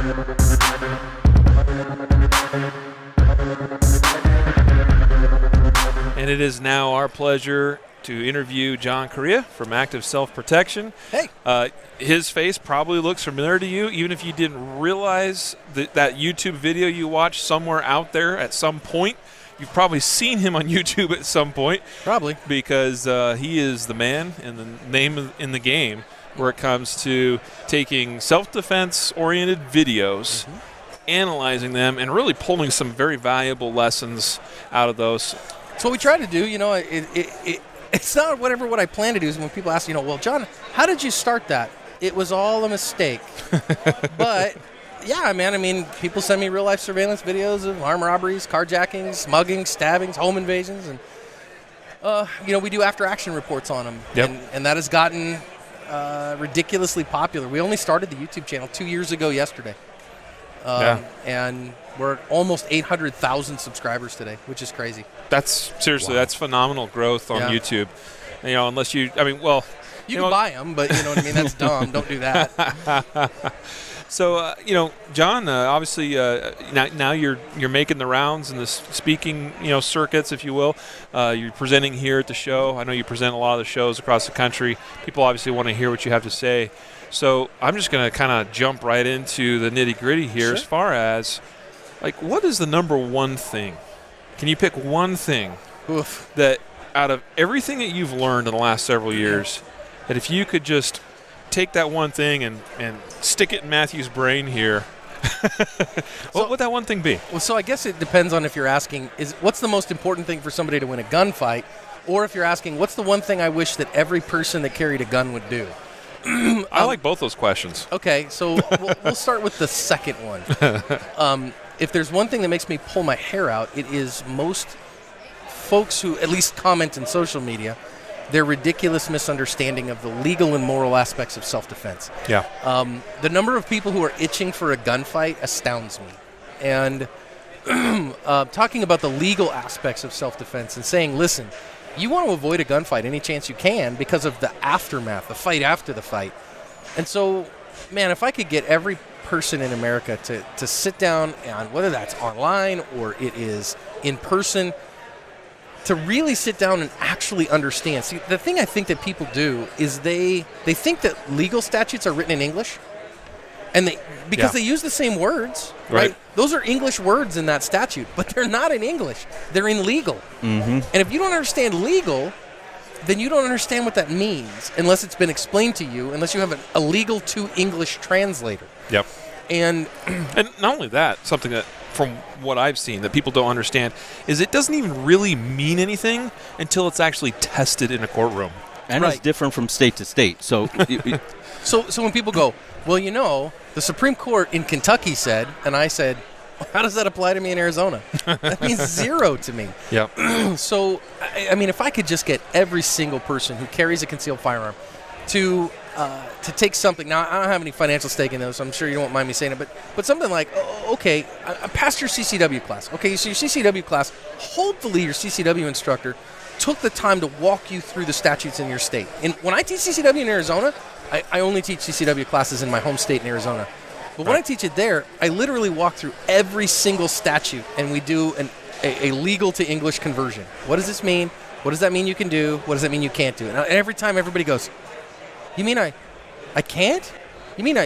And it is now our pleasure to interview John Correia from Active Self-Protection. Hey. His face probably looks familiar to you, even if you didn't realize that YouTube video you watched somewhere out there at some point. You've probably seen him on YouTube at some point. Probably. Because he is the man and the name in the game where it comes to taking self-defense-oriented videos, analyzing them, and really pulling some very valuable lessons out of those. That's what we try to do. You know, it's not what I plan to do. Is when people ask, well, John, how did you start that? It was all a mistake. But, yeah, man, I mean, people send me real-life surveillance videos of armed robberies, carjackings, muggings, stabbings, home invasions, and, we do after-action reports on them. Yep. And that has gotten ridiculously popular. We only started the YouTube channel 2 years ago yesterday. And we're at almost 800,000 subscribers today, which is crazy. That's that's phenomenal growth on YouTube. Unless you can buy them, but you know what I mean. That's dumb. Don't do that. So John, obviously now you're making the rounds in the speaking circuits, if you will. You're presenting here at the show. I know you present a lot of the shows across the country. People obviously want to hear what you have to say. So I'm just going to kind of jump right into the nitty-gritty here. Sure. As far as, what is the number one thing? Can you pick one thing that out of everything that you've learned in the last several years, that if you could just take that one thing and stick it in Matthew's brain here, what would that one thing be? Well, so I guess it depends on if you're asking, what's the most important thing for somebody to win a gunfight, or if you're asking, what's the one thing I wish that every person that carried a gun would do? I like both those questions. Okay, so we'll start with the second one. If there's one thing that makes me pull my hair out, it is most folks who at least comment in social media, their ridiculous misunderstanding of the legal and moral aspects of self-defense. Yeah. The number of people who are itching for a gunfight astounds me. And talking about the legal aspects of self-defense and saying, listen, you want to avoid a gunfight any chance you can because of the aftermath, the fight after the fight. And so, man, if I could get every person in America to sit down, and whether that's online or it is in person, to really sit down and actually understand. See, the thing I think that people do is they think that legal statutes are written in English, and because they use the same words, right? Those are English words in that statute, but they're not in English. They're in legal. Mm-hmm. And if you don't understand legal, then you don't understand what that means unless it's been explained to you, unless you have a legal to English translator. Yep. And not only that, something that, from what I've seen, that people don't understand is it doesn't even really mean anything until it's actually tested in a courtroom. And it's different from state to state. So, so when people go, well, the Supreme Court in Kentucky said, and I said, how does that apply to me in Arizona? That means zero to me. Yep. So, I mean, if I could just get every single person who carries a concealed firearm to take something. Now, I don't have any financial stake in those, so I'm sure you won't mind me saying it, but something like, okay, I passed your CCW class. Okay, so your CCW class, hopefully your CCW instructor took the time to walk you through the statutes in your state. And when I teach CCW in Arizona, I only teach CCW classes in my home state in Arizona. But when I teach it there, I literally walk through every single statute, and we do a legal to English conversion. What does this mean? What does that mean you can do? What does that mean you can't do? And every time everybody goes, you mean I can't? You mean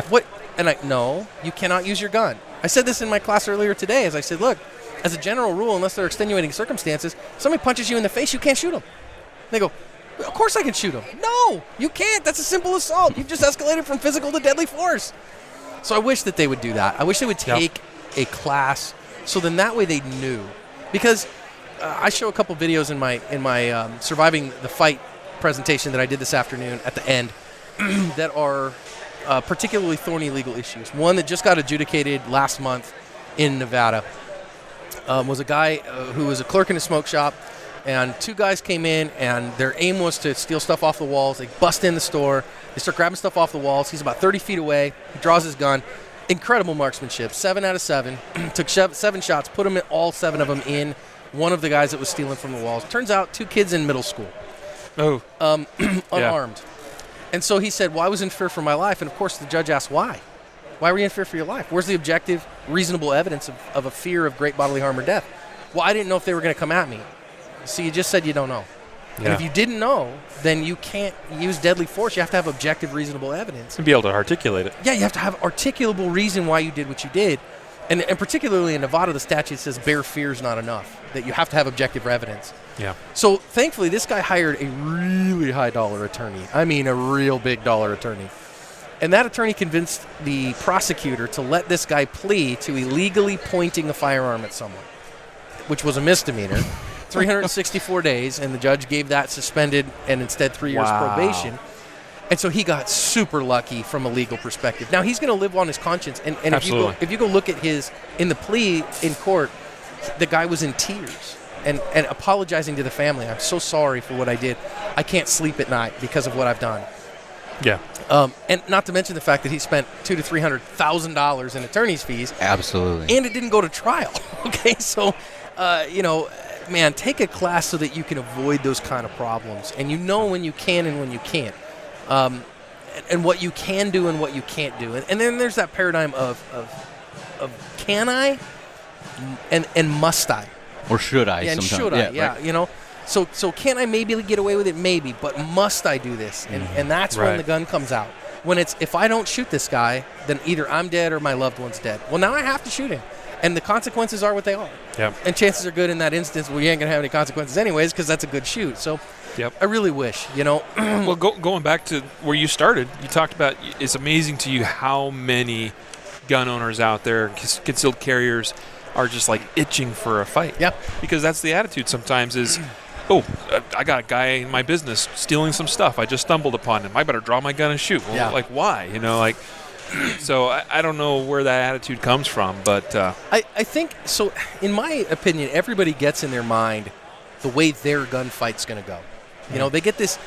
what? And no, you cannot use your gun. I said this in my class earlier today, as I said, look, as a general rule, unless there are extenuating circumstances, somebody punches you in the face, you can't shoot them. They go, of course I can shoot them. No, you can't. That's a simple assault. You've just escalated from physical to deadly force. So I wish that they would do that. I wish they would take a class so then that way they knew. Because I show a couple videos in my Surviving the Fight presentation that I did this afternoon at the end that are particularly thorny legal issues. One that just got adjudicated last month in Nevada was a guy who was a clerk in a smoke shop, and two guys came in, and their aim was to steal stuff off the walls. They bust in the store. They start grabbing stuff off the walls. He's about 30 feet away. He draws his gun. Incredible marksmanship. 7 out of 7. Took 7 shots, put them in, all 7 of them in one of the guys that was stealing from the walls. Turns out 2 kids in middle school. Unarmed. And so he said, well, I was in fear for my life. And, of course, the judge asked why. Why were you in fear for your life? Where's the objective, reasonable evidence of a fear of great bodily harm or death? Well, I didn't know if they were going to come at me. So you just said you don't know. Yeah. And if you didn't know, then you can't use deadly force. You have to have objective, reasonable evidence. And be able to articulate it. Yeah, you have to have articulable reason why you did what you did. And particularly in Nevada, the statute says bare fear is not enough, that you have to have objective evidence. Yeah. So thankfully, this guy hired a really high dollar attorney. I mean, a real big dollar attorney. And that attorney convinced the prosecutor to let this guy plea to illegally pointing a firearm at someone, which was a misdemeanor. 364 days, and the judge gave that suspended and instead 3 years probation. And so he got super lucky from a legal perspective. Now he's going to live on his conscience. And if you go look at in the plea in court, the guy was in tears and apologizing to the family. I'm so sorry for what I did. I can't sleep at night because of what I've done. Yeah. And not to mention the fact that he spent $200,000 to $300,000 in attorney's fees. Absolutely. And it didn't go to trial. Okay, so man, take a class so that you can avoid those kind of problems, and you know when you can and when you can't, and what you can do and what you can't do. And then there's that paradigm of can I and must I, or should I? Yeah, and sometimes. should I? Yeah, right. you know. So can I maybe get away with it? Maybe, but must I do this? And that's when the gun comes out. When it's, if I don't shoot this guy, then either I'm dead or my loved one's dead. Well, now I have to shoot him. And the consequences are what they are. Yep. And chances are good in that instance, well, you ain't going to have any consequences anyways because that's a good shoot. So I really wish, Well, going back to where you started, you talked about it's amazing to you how many gun owners out there, concealed carriers, are just like itching for a fight. Yep. Because that's the attitude sometimes is, oh, I got a guy in my business stealing some stuff. I just stumbled upon him. I better draw my gun and shoot. Well, like, why? So I don't know where that attitude comes from, but I think so. In my opinion, everybody gets in their mind the way their gunfight's going to go. They get this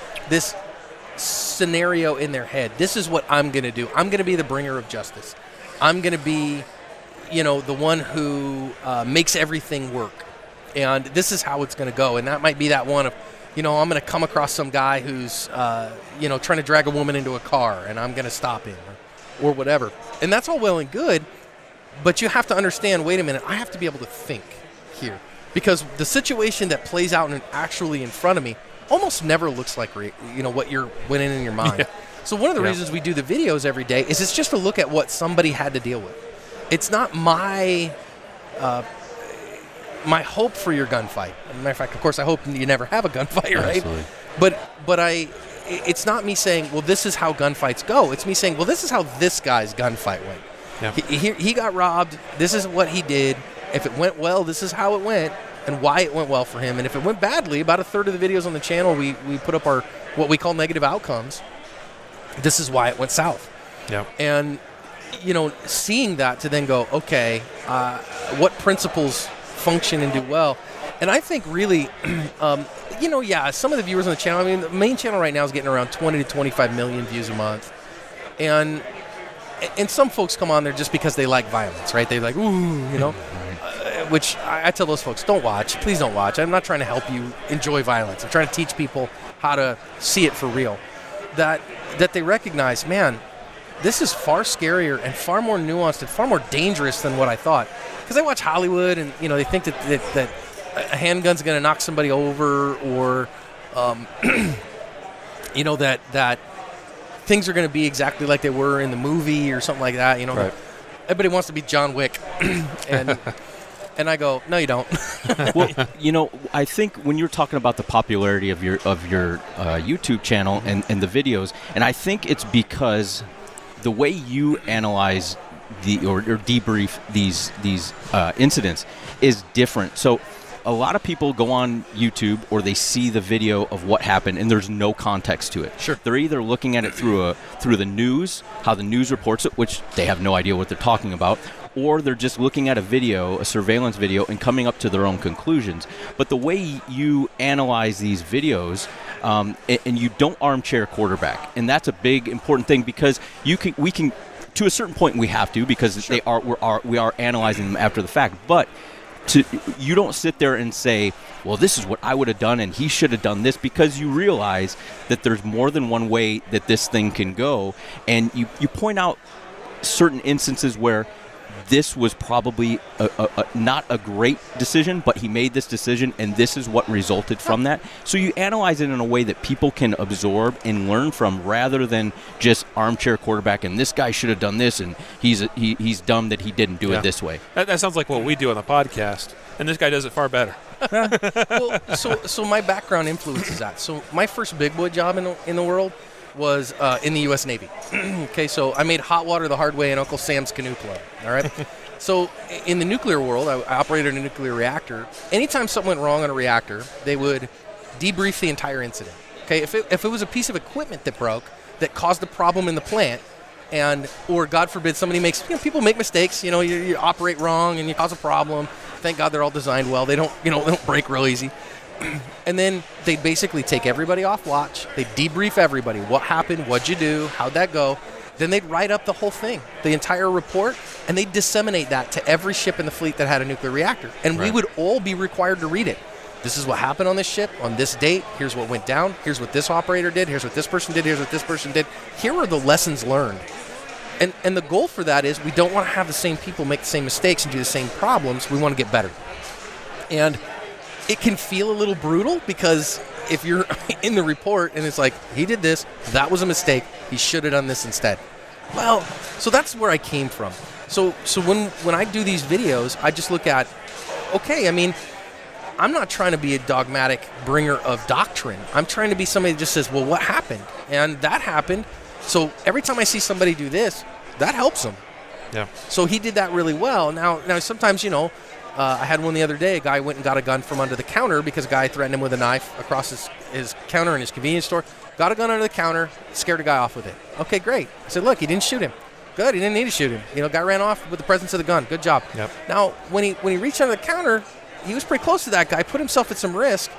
scenario in their head. This is what I'm going to do. I'm going to be the bringer of justice. I'm going to be, the one who makes everything work. And this is how it's going to go. And that might be that one of, I'm going to come across some guy who's, trying to drag a woman into a car, and I'm going to stop him. Or whatever. And that's all well and good, but you have to understand, wait a minute, I have to be able to think here. Because the situation that plays out actually in front of me almost never looks like what you're winning in your mind. Yeah. So one of the reasons we do the videos every day is it's just to look at what somebody had to deal with. It's not my hope for your gunfight. As a matter of fact, of course, I hope you never have a gunfight, right? Absolutely. But it's not me saying, well, this is how gunfights go. It's me saying, well, this is how this guy's gunfight went. Yeah. He got robbed. This is what he did. If it went well, this is how it went and why it went well for him. And if it went badly, about a third of the videos on the channel, we put up our what we call negative outcomes. This is why it went south. Yeah. And, seeing that to then go, okay, what principles function and do well. And I think really, some of the viewers on the channel, the main channel right now is getting around 20 to 25 million views a month. And some folks come on there just because they like violence, right? They like, ooh, which I tell those folks, don't watch. Please don't watch. I'm not trying to help you enjoy violence. I'm trying to teach people how to see it for real. That they recognize, man, this is far scarier and far more nuanced and far more dangerous than what I thought. Because I watch Hollywood and, they think that a handgun's going to knock somebody over, or, that things are going to be exactly like they were in the movie or something like that. Right. Everybody wants to be John Wick, and I go, no, you don't. Well, I think when you're talking about the popularity of your YouTube channel and the videos, and I think it's because the way you analyze or debrief these incidents is different. So a lot of people go on YouTube or they see the video of what happened and there's no context to it. Sure. They're either looking at it through the news, how the news reports it, which they have no idea what they're talking about, or they're just looking at a surveillance video, and coming up to their own conclusions. But the way you analyze these videos, and you don't armchair quarterback, and that's a big important thing, because we can to a certain point we have to, because sure, we are analyzing them after the fact, but you don't sit there and say, well, this is what I would have done and he should have done this, because you realize that there's more than one way that this thing can go, and you point out certain instances where this was probably not a great decision, but he made this decision, and this is what resulted from that. So you analyze it in a way that people can absorb and learn from, rather than just armchair quarterback, and this guy should have done this, and he's dumb that he didn't do it this way. That sounds like what we do on the podcast, and this guy does it far better. Well, so my background influences that. So my first big boy job in the world was in the U.S. Navy. Okay, so I made hot water the hard way in Uncle Sam's Canoe Club. All right. So in the nuclear world, I operated a nuclear reactor. Anytime something went wrong on a reactor, they would debrief the entire incident. Okay, if it was a piece of equipment that broke that caused a problem in the plant, or God forbid somebody makes, people make mistakes. You operate wrong and you cause a problem. Thank God they're all designed well. They don't break real easy. And then they'd basically take everybody off watch. They'd debrief everybody. What happened? What'd you do? How'd that go? Then they'd write up the whole thing, the entire report, and they'd disseminate that to every ship in the fleet that had a nuclear reactor. And we would all be required to read it. This is what happened on this ship on this date. Here's what went down. Here's what this operator did. Here's what this person did. Here's what this person did. Here are the lessons learned. And the goal for that is we don't want to have the same people make the same mistakes and do the same problems. We want to get better. And it can feel a little brutal, because if you're in the report and it's like, he did this, that was a mistake, he should have done this instead. Well, so that's where I came from. So when I do these videos, I just look at, okay, I mean, I'm not trying to be a dogmatic bringer of doctrine. I'm trying to be somebody that just says, well, what happened? And that happened. So every time I see somebody do this, that helps them. Yeah. So he did that really well. Now sometimes, I had one the other day. A guy went and got a gun from under the counter because a guy threatened him with a knife across his counter in his convenience store. Got a gun under the counter, scared a guy off with it. Okay, great. I said, look, he didn't shoot him. Good, he didn't need to shoot him. Guy ran off with the presence of the gun. Good job. Yep. Now, when he reached under the counter, he was pretty close to that guy, put himself at some risk.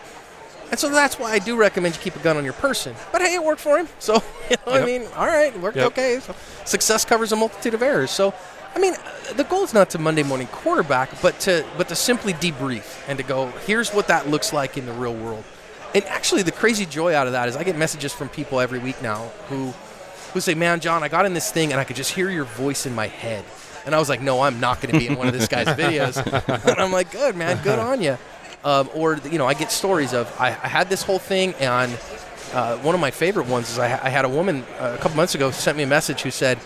And so that's why I do recommend you keep a gun on your person. But hey, it worked for him. So, I mean, all right, it worked okay. So success covers a multitude of errors. So, I mean, the goal is not to Monday morning quarterback, but to simply debrief and to go, here's what that looks like in the real world. And actually, the crazy joy out of that is I get messages from people every week now who say, man, John, I got in this thing and I could just hear your voice in my head. And I was like, no, I'm not going to be in one of this guy's videos. And I'm like, good, man, good on you. I get stories of, I had this whole thing, and one of my favorite ones is I had a woman a couple months ago sent me a message who said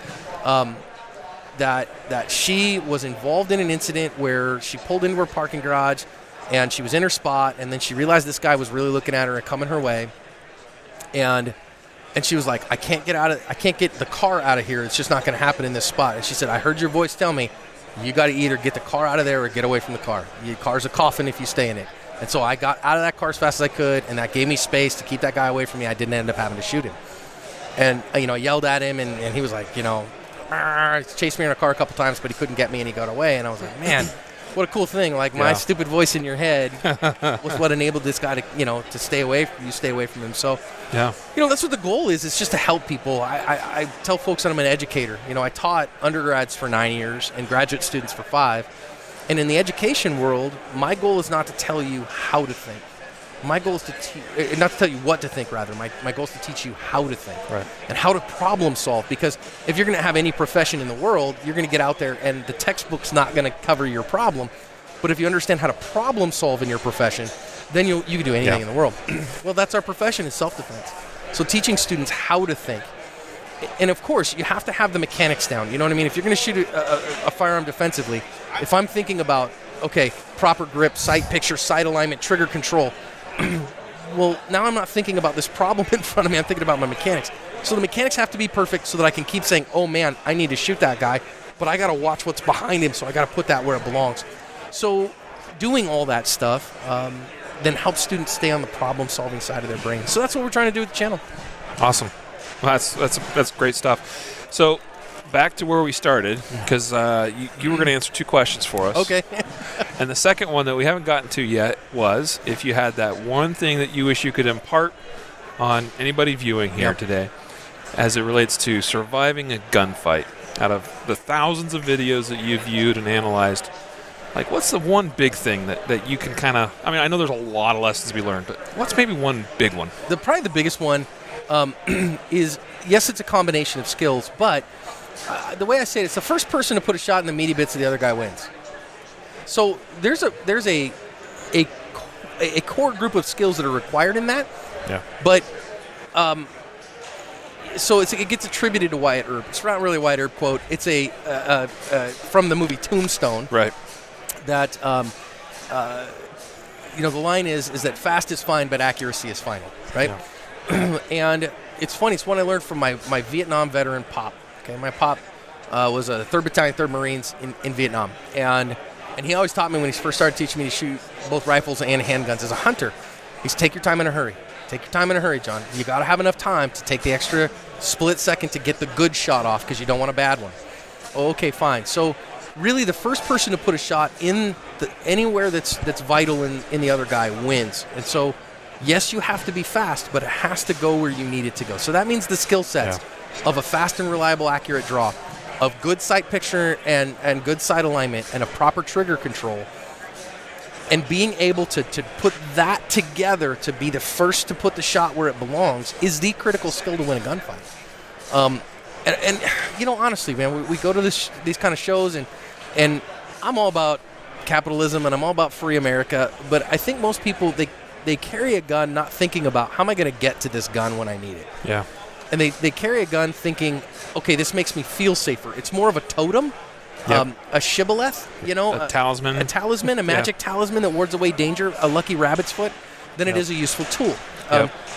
that she was involved in an incident where she pulled into her parking garage and she was in her spot, and then she realized this guy was really looking at her and coming her way, and she was like, I can't get the car out of here. It's just not going to happen in this spot. And she said, I heard your voice tell me you got to either get the car out of there or get away from the car. Your car's a coffin if you stay in it. And so I got out of that car as fast as I could, and that gave me space to keep that guy away from me. I didn't end up having to shoot him. And, I yelled at him, and he was like, chased me in a car a couple times, but he couldn't get me, and he got away. And I was like, man, what a cool thing. Like, my stupid voice in your head was what enabled this guy to stay away from him. So, that's what the goal is. It's just to help people. I tell folks that I'm an educator. I taught undergrads for 9 years and graduate students for 5. And in the education world, my goal is not to tell you how to think. My goal is not to tell you what to think, rather. My goal is to teach you how to think and how to problem solve. Because if you're going to have any profession in the world, you're going to get out there and the textbook's not going to cover your problem. But if you understand how to problem solve in your profession, then you can do anything in the world. Well, that's our profession, is self-defense. So teaching students how to think. And of course, you have to have the mechanics down. You know what I mean? If you're going to shoot a firearm defensively, if I'm thinking about, okay, proper grip, sight picture, sight alignment, trigger control, well, now I'm not thinking about this problem in front of me. I'm thinking about my mechanics. So the mechanics have to be perfect so that I can keep saying, oh, man, I need to shoot that guy, but I got to watch what's behind him, so I got to put that where it belongs. So doing all that stuff then helps students stay on the problem-solving side of their brain. So that's what we're trying to do with the channel. Awesome. Well, that's great stuff. So back to where we started, because you were going to answer 2 questions for us. Okay. And the second one that we haven't gotten to yet was if you had that one thing that you wish you could impart on anybody viewing here today as it relates to surviving a gunfight. Out of the thousands of videos that you've viewed and analyzed, like, what's the one big thing that you can kind of, I know there's a lot of lessons to be learned, but what's maybe one big one? Probably the biggest one is, yes, it's a combination of skills, but the way I say it, it's the first person to put a shot in the meaty bits of the other guy wins. So there's a core group of skills that are required in that. Yeah. But so it gets attributed to Wyatt Earp. It's not really a Wyatt Earp quote. It's from the movie Tombstone. Right. That the line is that fast is fine, but accuracy is final. Right. Yeah. And it's funny. It's one I learned from my Vietnam veteran pop. Okay, my pop was a 3rd Battalion, 3rd Marines in Vietnam, and he always taught me when he first started teaching me to shoot both rifles and handguns as a hunter. He's take your time in a hurry. Take your time in a hurry, John. You got to have enough time to take the extra split second to get the good shot off because you don't want a bad one. Okay, fine. So really the first person to put a shot in anywhere that's vital in the other guy wins. And so, yes, you have to be fast, but it has to go where you need it to go. So that means the skill sets of a fast and reliable, accurate draw, of good sight picture and good sight alignment and a proper trigger control, and being able to put that together to be the first to put the shot where it belongs is the critical skill to win a gunfight. And honestly, man, we go to these kind of shows, and I'm all about capitalism and I'm all about free America, but I think most people, they carry a gun not thinking about how am I going to get to this gun when I need it. Yeah. And they carry a gun thinking, okay, this makes me feel safer. It's more of a totem, a shibboleth, a talisman. A talisman, a magic talisman that wards away danger, a lucky rabbit's foot, than it is a useful tool.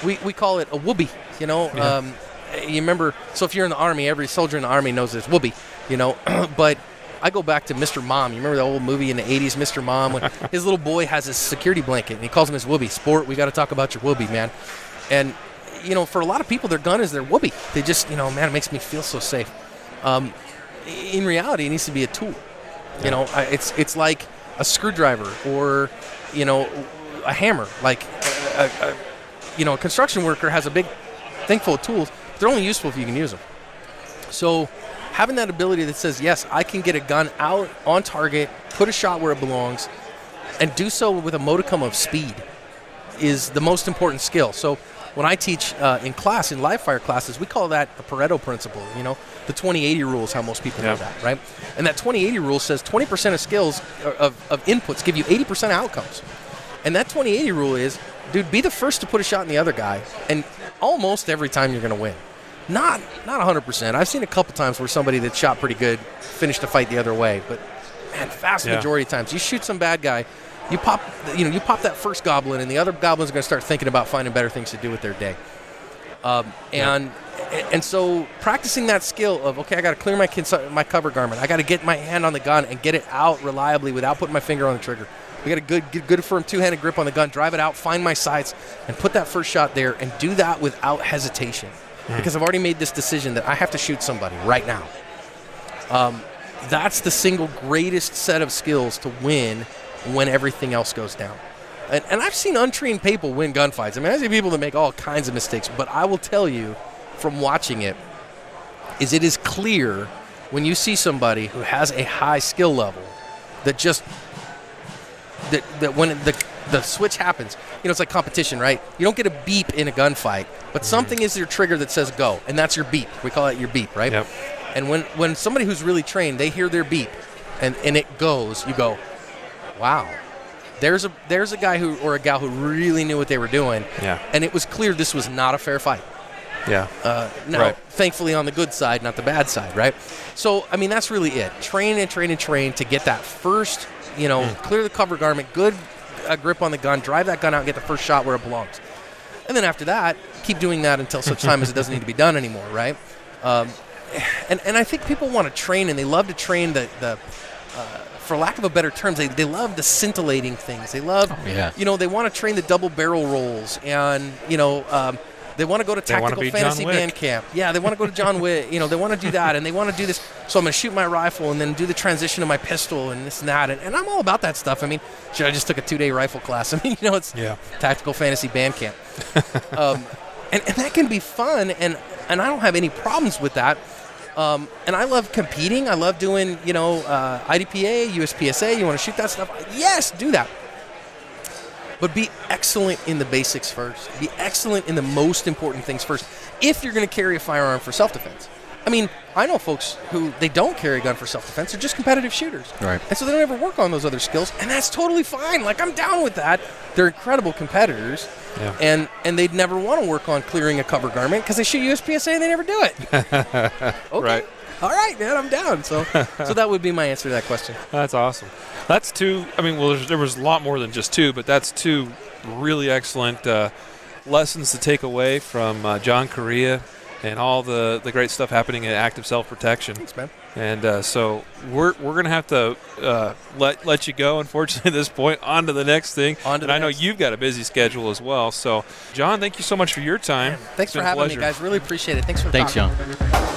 We call it a whoopee, you remember, so if you're in the Army, every soldier in the Army knows this whoopee, but I go back to Mr. Mom. You remember the old movie in the 80s, Mr. Mom, when his little boy has his security blanket, and he calls him his whoopee. Sport, we got to talk about your whoopee, man. And for a lot of people, their gun is their whoopee. They just, man, it makes me feel so safe. In reality, it needs to be a tool. It's like a screwdriver or, a hammer. Like, a construction worker has a big thing full of tools. But they're only useful if you can use them. So having that ability that says, yes, I can get a gun out on target, put a shot where it belongs, and do so with a modicum of speed is the most important skill. So when I teach in class, in live fire classes, we call that a Pareto principle. The 20-80 rule is how most people know that, right? And that 20-80 rule says 20% of skills, of inputs, give you 80% of outcomes. And that 20-80 rule is, dude, be the first to put a shot in the other guy, and almost every time you're going to win. Not 100%. I've seen a couple times where somebody that shot pretty good finished the fight the other way, but man, vast majority of times, you shoot some bad guy, you pop that first goblin, and the other goblins are going to start thinking about finding better things to do with their day. And so practicing that skill of, okay, I got to clear my cover garment. I got to get my hand on the gun and get it out reliably without putting my finger on the trigger. We got a good firm two-handed grip on the gun, drive it out, find my sights, and put that first shot there, and do that without hesitation. Because I've already made this decision that I have to shoot somebody right now. That's the single greatest set of skills to win when everything else goes down. And I've seen untrained people win gunfights. I mean, I've seen people that make all kinds of mistakes, but I will tell you from watching it is clear when you see somebody who has a high skill level that just that when the switch happens, it's like competition, right? You don't get a beep in a gunfight, but something is your trigger that says go, and that's your beep. We call it your beep, right? Yep. And when somebody who's really trained, they hear their beep, and it goes, you go, wow. There's a guy or a gal who really knew what they were doing, and it was clear this was not a fair fight. Yeah. Thankfully on the good side, not the bad side, right? So, I mean, that's really it. Train and train and train to get that first, clear the cover garment, good grip on the gun, drive that gun out and get the first shot where it belongs. And then after that, keep doing that until such time as it doesn't need to be done anymore, right? And I think people want to train, and they love to train the for lack of a better term, they love the scintillating things. They love, they want to train the double barrel rolls, and, they want to go to Tactical Fantasy Band Camp. Yeah, they want to go to John Wick. They want to do that, and they want to do this. So I'm going to shoot my rifle and then do the transition to my pistol and this and that. And I'm all about that stuff. I mean, I just took a 2-day rifle class. I mean, it's Tactical Fantasy Band Camp. And that can be fun, and I don't have any problems with that. And I love competing. I love doing, IDPA, USPSA. You want to shoot that stuff? Yes, do that. But be excellent in the basics first. Be excellent in the most important things first if you're going to carry a firearm for self-defense. I mean, I know folks who they don't carry a gun for self-defense. They're just competitive shooters. Right. And so they don't ever work on those other skills, and that's totally fine. Like, I'm down with that. They're incredible competitors, and they'd never want to work on clearing a cover garment because they shoot USPSA and they never do it. Okay. Right. All right, man, I'm down. So that would be my answer to that question. That's awesome. That's two. I mean, well, there was a lot more than just two, but that's two really excellent lessons to take away from John Correia and all the great stuff happening in active self-protection. Thanks, man. And so we're gonna have to let you go. Unfortunately, at this point, on to the next thing. And I know you've got a busy schedule as well. So, John, thank you so much for your time. Thanks for having me, guys. Really appreciate it. Thanks for Thanks, talking. John.